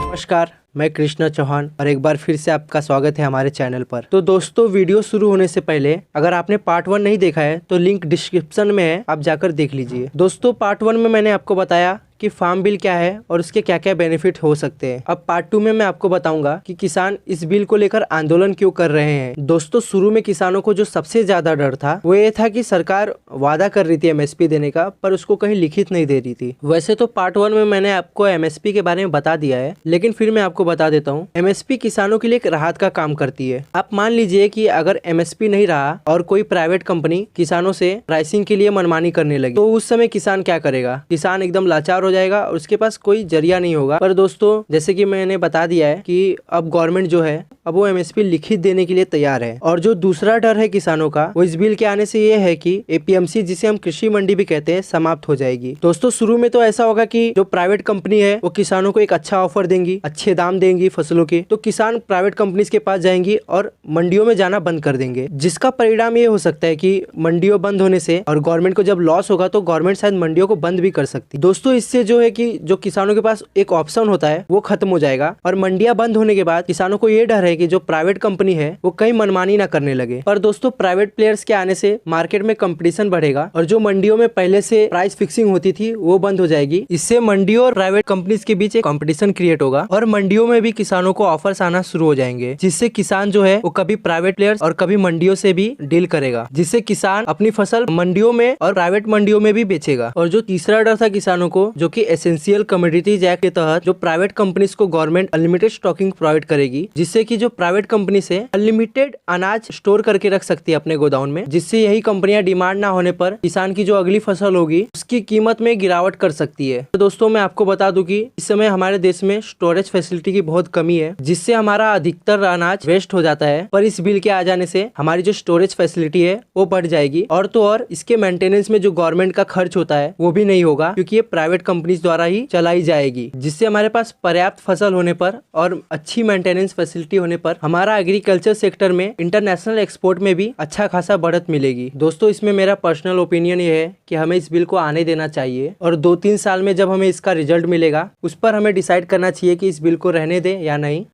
नमस्कार, मैं कृष्णा चौहान और एक बार फिर से आपका स्वागत है हमारे चैनल पर। तो दोस्तों, वीडियो शुरू होने से पहले अगर आपने पार्ट 1 नहीं देखा है तो लिंक डिस्क्रिप्शन में है, आप जाकर देख लीजिए। दोस्तों, पार्ट 1 में मैंने आपको बताया कि फार्म बिल क्या है और उसके क्या क्या बेनिफिट हो सकते हैं। अब पार्ट 2 में मैं आपको बताऊंगा कि किसान इस बिल को लेकर आंदोलन क्यों कर रहे हैं। दोस्तों, शुरू में किसानों को जो सबसे ज्यादा डर था वो ये था कि सरकार वादा कर रही थी एमएसपी देने का, पर उसको कहीं लिखित नहीं दे रही थी। वैसे तो पार्ट 1 में मैंने आपको एमएसपी के बारे में बता दिया है, लेकिन फिर मैं आपको बता देता हूँ। एमएसपी किसानों के लिए एक राहत का काम करती है। आप मान लीजिए कि अगर एमएसपी नहीं रहा और कोई प्राइवेट कंपनी किसानों से प्राइसिंग के लिए मनमानी करने लगी, तो उस समय किसान क्या करेगा? किसान एकदम लाचार हो जाएगा और उसके पास कोई जरिया नहीं होगा। पर दोस्तों, जैसे कि मैंने बता दिया है कि अब गवर्नमेंट जो है अब वो एमएसपी लिखित देने के लिए तैयार है। और जो दूसरा डर है किसानों का, वो इस बिल के आने से ये है कि एपीएमसी, जिसे हम कृषि मंडी भी कहते हैं, समाप्त हो जाएगी। दोस्तों, शुरू में तो ऐसा होगा कि जो प्राइवेट कंपनी है वो किसानों को एक अच्छा ऑफर देंगी, अच्छे दाम देंगी फसलों के, तो किसान प्राइवेट कंपनीज के पास जाएंगी और मंडियों में जाना बंद कर देंगे, जिसका परिणाम ये हो सकता है कि मंडियों बंद होने से और गवर्नमेंट को जब लॉस होगा तो गवर्नमेंट शायद मंडियों को बंद भी कर सकती है। दोस्तों, इससे जो है कि जो किसानों के पास एक ऑप्शन होता है वो खत्म हो जाएगा और मंडियां बंद होने के बाद किसानों को ये डर है कि जो प्राइवेट कंपनी है वो कहीं मनमानी ना करने लगे। पर दोस्तों, प्राइवेट प्लेयर्स के आने से मार्केट में कंपटीशन बढ़ेगा और जो मंडियों में पहले से प्राइस फिक्सिंग होती थी वो बंद हो जाएगी। इससे मंडियों और प्राइवेट कंपनीज के बीच एक कंपटीशन क्रिएट होगा और मंडियों में भी किसानों को ऑफर्स आना शुरू हो जाएंगे, जिससे किसान जो है वो कभी प्राइवेट प्लेयर्स और कभी मंडियों से भी डील करेगा, जिससे किसान अपनी फसल मंडियों में और प्राइवेट मंडियों में भी बेचेगा। और जो तीसरा डर था किसानों को, जो कि एसेंशियल कमोडिटीज एक्ट के तहत जो प्राइवेट कंपनीज को गवर्नमेंट अनलिमिटेड स्टॉकिंग प्रोवाइड करेगी, जिससे कि जो प्राइवेट कंपनी से अनलिमिटेड अनाज स्टोर करके रख सकती है अपने गोदाउन में, जिससे यही कंपनियां डिमांड ना होने पर किसान की जो अगली फसल होगी उसकी कीमत में गिरावट कर सकती है। तो दोस्तों, मैं आपको बता दूं कि इस समय हमारे देश में स्टोरेज फैसिलिटी की बहुत कमी है, जिससे हमारा अधिकतर अनाज वेस्ट हो जाता है। पर इस बिल के आ जाने से हमारी जो स्टोरेज फैसिलिटी है वो बढ़ जाएगी और तो और इसके मेंटेनेंस में जो गवर्नमेंट का खर्च होता है वो भी नहीं होगा, क्योंकि ये प्राइवेट कंपनीज द्वारा ही चलाई जाएगी, जिससे हमारे पास पर्याप्त फसल होने पर और अच्छी मेंटेनेंस फैसिलिटी होने पर हमारा एग्रीकल्चर सेक्टर में इंटरनेशनल एक्सपोर्ट में भी अच्छा खासा बढ़त मिलेगी। दोस्तों, इसमें मेरा पर्सनल ओपिनियन ये है कि हमें इस बिल को आने देना चाहिए और 2-3 साल में जब हमें इसका रिजल्ट मिलेगा उस पर हमें डिसाइड करना चाहिए कि इस बिल को रहने दें या नहीं।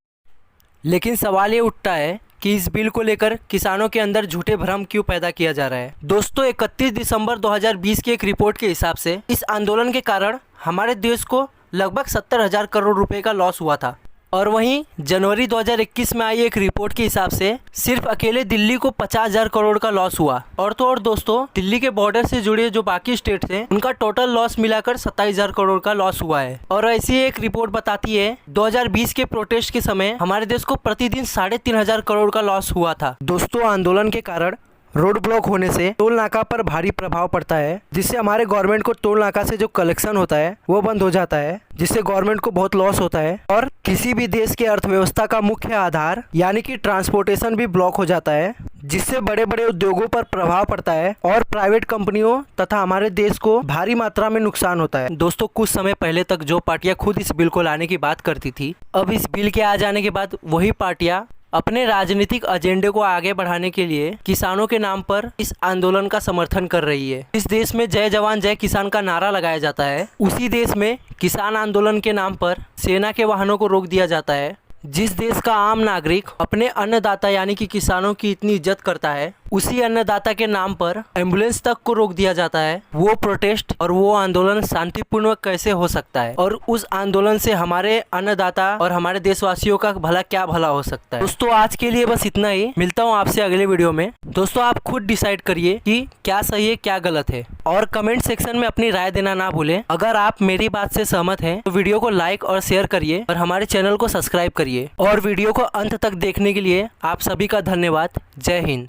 लेकिन सवाल ये उठता है कि इस बिल को लेकर किसानों के अंदर झूठे भ्रम क्यों पैदा किया जा रहा है। दोस्तों, 31 दिसंबर 2020 की एक रिपोर्ट के हिसाब से इस आंदोलन के कारण हमारे देश को लगभग 70,000 करोड़ रुपए का लॉस हुआ था। और वहीं जनवरी 2021 में आई एक रिपोर्ट के हिसाब से सिर्फ अकेले दिल्ली को 50,000 करोड़ का लॉस हुआ। और तो और दोस्तों, दिल्ली के बॉर्डर से जुड़े जो बाकी स्टेट थे उनका टोटल लॉस मिलाकर 27,000 करोड़ का लॉस हुआ है। और ऐसी एक रिपोर्ट बताती है 2020 के प्रोटेस्ट के समय हमारे देश को प्रतिदिन 3,500 करोड़ का लॉस हुआ था। दोस्तों, आंदोलन के कारण रोड ब्लॉक होने से टोल नाका पर भारी प्रभाव पड़ता है, जिससे हमारे गवर्नमेंट को टोल नाका से जो कलेक्शन होता है वो बंद हो जाता है, जिससे गवर्नमेंट को बहुत लॉस होता है। और किसी भी देश के अर्थव्यवस्था का मुख्य आधार यानी कि ट्रांसपोर्टेशन भी ब्लॉक हो जाता है, जिससे बड़े बड़े उद्योगों पर प्रभाव पड़ता है और प्राइवेट कंपनियों तथा हमारे देश को भारी मात्रा में नुकसान होता है। दोस्तों, कुछ समय पहले तक जो पार्टियां खुद इस बिल को लाने की बात करती थी, अब इस बिल के आ जाने के बाद वही पार्टियां अपने राजनीतिक एजेंडे को आगे बढ़ाने के लिए किसानों के नाम पर इस आंदोलन का समर्थन कर रही है। इस देश में जय जवान जय किसान का नारा लगाया जाता है, उसी देश में किसान आंदोलन के नाम पर सेना के वाहनों को रोक दिया जाता है। जिस देश का आम नागरिक अपने अन्नदाता यानी कि किसानों की इतनी इज्जत करता है, उसी अन्नदाता के नाम पर एम्बुलेंस तक को रोक दिया जाता है। वो प्रोटेस्ट और वो आंदोलन शांतिपूर्ण कैसे हो सकता है और उस आंदोलन से हमारे अन्नदाता और हमारे देशवासियों का भला क्या भला हो सकता है। दोस्तों, आज के लिए बस इतना ही। मिलता हूँ आपसे अगले वीडियो में। दोस्तों, आप खुद डिसाइड करिए कि क्या सही है क्या गलत है और कमेंट सेक्शन में अपनी राय देना ना भूलें। अगर आप मेरी बात से सहमत हैं तो वीडियो को लाइक और शेयर करिए और हमारे चैनल को सब्सक्राइब करिए। और वीडियो को अंत तक देखने के लिए आप सभी का धन्यवाद। जय हिंद।